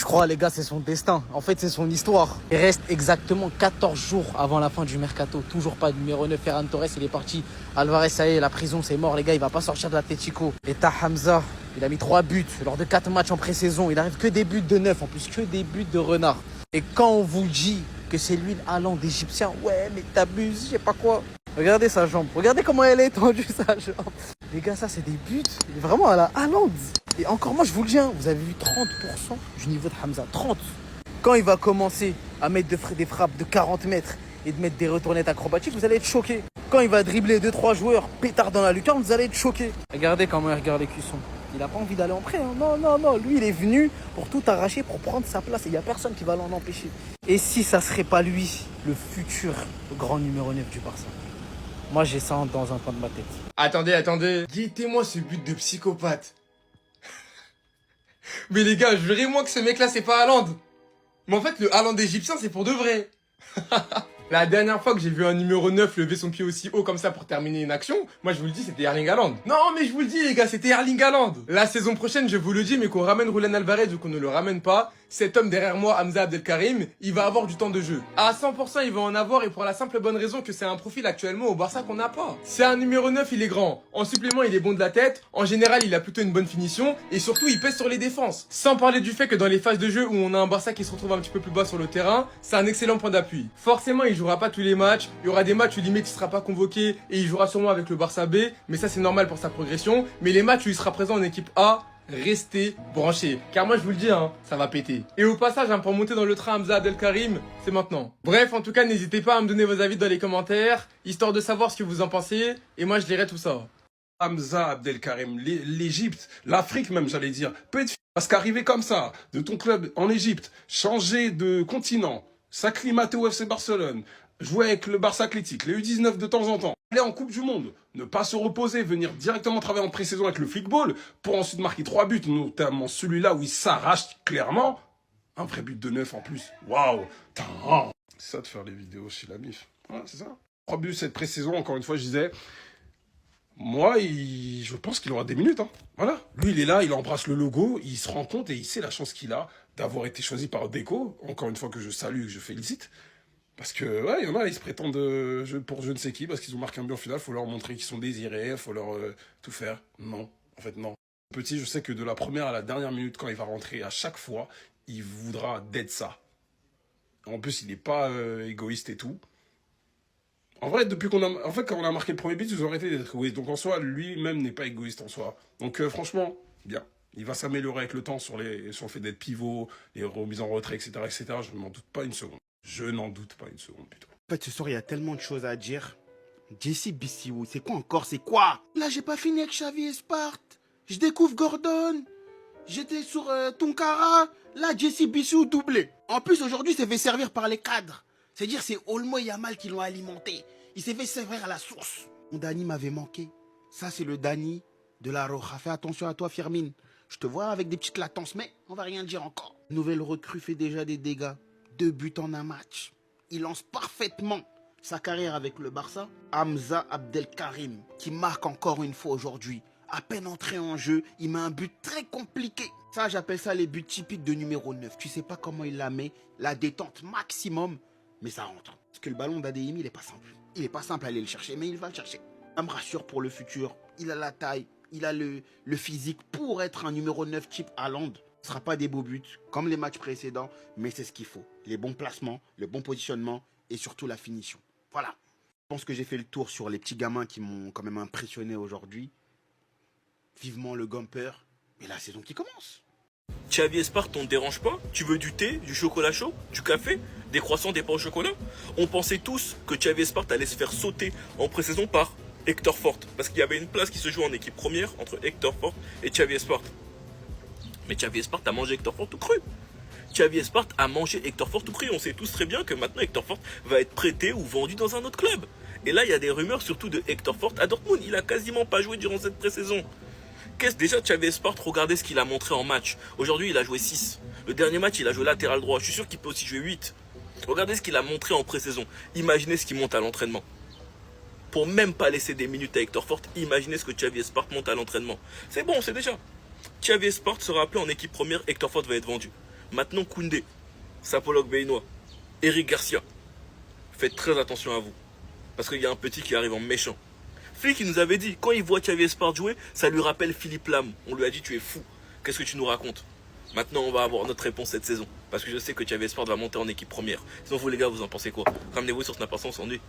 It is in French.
Je crois, les gars, c'est son destin. En fait, c'est son histoire. Il reste exactement 14 jours avant la fin du mercato. Toujours pas de numéro 9. Ferran Torres, il est parti. Alvarez, ça y est, la prison, c'est mort, les gars. Il va pas sortir de l'Atlético. Et t'as Hamza. Il a mis 3 buts lors de 4 matchs en pré-saison. Il arrive que des buts de 9. En plus, que des buts de renard. Et quand on vous dit que c'est lui le Haaland égyptien, ouais, mais t'abuses, je sais pas quoi. Regardez sa jambe. Regardez comment elle est étendue, sa jambe. Les gars, ça, c'est des buts. Il est vraiment à la Haaland. Et encore, moi, je vous le dis, hein, vous avez vu 30% du niveau de Hamza. 30. Quand il va commencer à mettre des frappes de 40 mètres et de mettre des retournettes acrobatiques, vous allez être choqués. Quand il va dribbler 2-3 joueurs pétard dans la lucarne, vous allez être choqués. Regardez comment il regarde les cuissons. Il n'a pas envie d'aller en prêt. Hein. Non, non, non. Lui, il est venu pour tout arracher, pour prendre sa place. Et il n'y a personne qui va l'en empêcher. Et si ça ne serait pas lui, le futur grand numéro 9 du Barça? Moi, j'ai ça dans un coin de ma tête. Attendez. Guettez-moi ce but de psychopathe. Mais les gars, jurez-moi que ce mec-là, c'est pas Haaland. Mais en fait, le Haaland égyptien, c'est pour de vrai. La dernière fois que j'ai vu un numéro 9 lever son pied aussi haut comme ça pour terminer une action, moi je vous le dis, c'était Erling Haaland. Non, mais je vous le dis les gars, c'était Erling Haaland. La saison prochaine, je vous le dis, mais qu'on ramène Julián Alvarez ou qu'on ne le ramène pas, cet homme derrière moi, Hamza Abdelkarim, il va avoir du temps de jeu. À 100%, il va en avoir et pour la simple bonne raison que c'est un profil actuellement au Barça qu'on n'a pas. C'est un numéro 9, il est grand. En supplément, il est bon de la tête. En général, il a plutôt une bonne finition et surtout, il pèse sur les défenses. Sans parler du fait que dans les phases de jeu où on a un Barça qui se retrouve un petit peu plus bas sur le terrain, c'est un excellent point d'appui. Forcément, il jouera pas tous les matchs. Il y aura des matchs où limite il sera pas convoqué et il jouera sûrement avec le Barça B, mais ça c'est normal pour sa progression. Mais les matchs où il sera présent en équipe A, restez branchés. Car moi je vous le dis, hein, ça va péter. Et au passage, hein, pour monter dans le train Hamza Abdelkarim, c'est maintenant. Bref, en tout cas, n'hésitez pas à me donner vos avis dans les commentaires, histoire de savoir ce que vous en pensez, et moi je lirai tout ça. Hamza Abdelkarim, l'Égypte, l'Afrique même, j'allais dire, peut être parce qu'arriver comme ça, de ton club en Égypte, changer de continent, s'acclimater au FC Barcelone, jouer avec le Barça Athlétique, les U19 de temps en temps, aller en Coupe du Monde, ne pas se reposer, venir directement travailler en pré-saison avec le flickball, pour ensuite marquer 3 buts, notamment celui-là où il s'arrache clairement, un vrai but de 9 en plus. Waouh. C'est ça de faire les vidéos chez la MIF. Voilà, c'est ça. 3 buts cette pré-saison, encore une fois, je disais... Moi, je pense qu'il aura des minutes. Hein. Voilà. Lui, il est là, il embrasse le logo, il se rend compte et il sait la chance qu'il a d'avoir été choisi par Deco. Encore une fois que je salue et que je félicite. Parce que, ouais, il y en a, ils se prétendent pour je ne sais qui, parce qu'ils ont marqué un but en finale, il faut leur montrer qu'ils sont désirés, il faut leur tout faire. Non, en fait, non. Petit, je sais que de la première à la dernière minute, quand il va rentrer, à chaque fois, il voudra d'être ça. En plus, il n'est pas égoïste et tout. En vrai, quand on a marqué le premier but, ils ont arrêté d'être égoïstes. Donc en soi, lui-même n'est pas égoïste en soi. Donc franchement, bien. Il va s'améliorer avec le temps sur le fait d'être pivot, les remises en retrait, etc., etc. Je n'en doute pas une seconde. Je n'en doute pas une seconde, putain. En fait, ce soir, il y a tellement de choses à dire. Jesse Bissiou, c'est quoi encore? C'est quoi? Là, j'ai pas fini avec Xavi et Sparte. Je découvre Gordon. J'étais sur Tonkara. Là, Jesse Bissiou doublé. En plus, aujourd'hui, il s'est fait servir par les cadres. C'est-à-dire, c'est Olmo et Yamal qui l'ont alimenté. Il s'est fait servir à la source. Mon Dani m'avait manqué. Ça, c'est le Dani de la Roja. Fais attention à toi, Firmine. Je te vois avec des petites latences, mais on va rien dire encore. Nouvelle recrue fait déjà des dégâts. 2 buts en un match. Il lance parfaitement sa carrière avec le Barça. Hamza Abdelkarim, qui marque encore une fois aujourd'hui. À peine entré en jeu, il met un but très compliqué. Ça, j'appelle ça les buts typiques de numéro 9. Tu sais pas comment il la met, la détente maximum, mais ça rentre. Parce que le ballon d'Adeyemi, il est pas simple. Il est pas simple à aller le chercher, mais il va le chercher. Ça me rassure pour le futur. Il a la taille, il a le physique pour être un numéro 9 type Haaland. Ce ne sera pas des beaux buts, comme les matchs précédents, mais c'est ce qu'il faut. Les bons placements, le bon positionnement et surtout la finition. Voilà. Je pense que j'ai fait le tour sur les petits gamins qui m'ont quand même impressionné aujourd'hui. Vivement le Gumper. Et la saison qui commence. Xavi et Sparte, on ne dérange pas? Tu veux du thé, du chocolat chaud, du café, des croissants, des pains au chocolat? On pensait tous que Xavi et Sparte allait se faire sauter en pré-saison par Hector Fort. Parce qu'il y avait une place qui se joue en équipe première entre Hector Fort et Xavi et Sparte. Mais Xavi et Sparte a mangé Hector Fort tout cru. Xavi et Sparte a mangé Hector Fort tout cru. On sait tous très bien que maintenant Hector Fort va être prêté ou vendu dans un autre club. Et là, il y a des rumeurs surtout de Hector Fort à Dortmund. Il a quasiment pas joué durant cette pré-saison. Déjà, Xavi et Sparte, regardez ce qu'il a montré en match. Aujourd'hui, il a joué 6. Le dernier match, il a joué latéral droit. Je suis sûr qu'il peut aussi jouer 8. Regardez ce qu'il a montré en pré-saison. Imaginez ce qu'il monte à l'entraînement. Pour même pas laisser des minutes à Hector Fort, imaginez ce que Xavi et Sparte monte à l'entraînement. C'est bon, c'est déjà. Xavi et Sparte sera appelé en équipe première, Hector Fort va être vendu. Maintenant Koundé, Sapolok Beinois, Eric Garcia. Faites très attention à vous. Parce qu'il y a un petit qui arrive en méchant. Flick, il nous avait dit, quand il voit Xavi Espart jouer, ça lui rappelle Philippe Lam. On lui a dit, tu es fou. Qu'est-ce que tu nous racontes? Maintenant, on va avoir notre réponse cette saison. Parce que je sais que Xavi Espart va monter en équipe première. Sinon, vous les gars, vous en pensez quoi? Ramenez-vous sur Snap, on s'ennuie.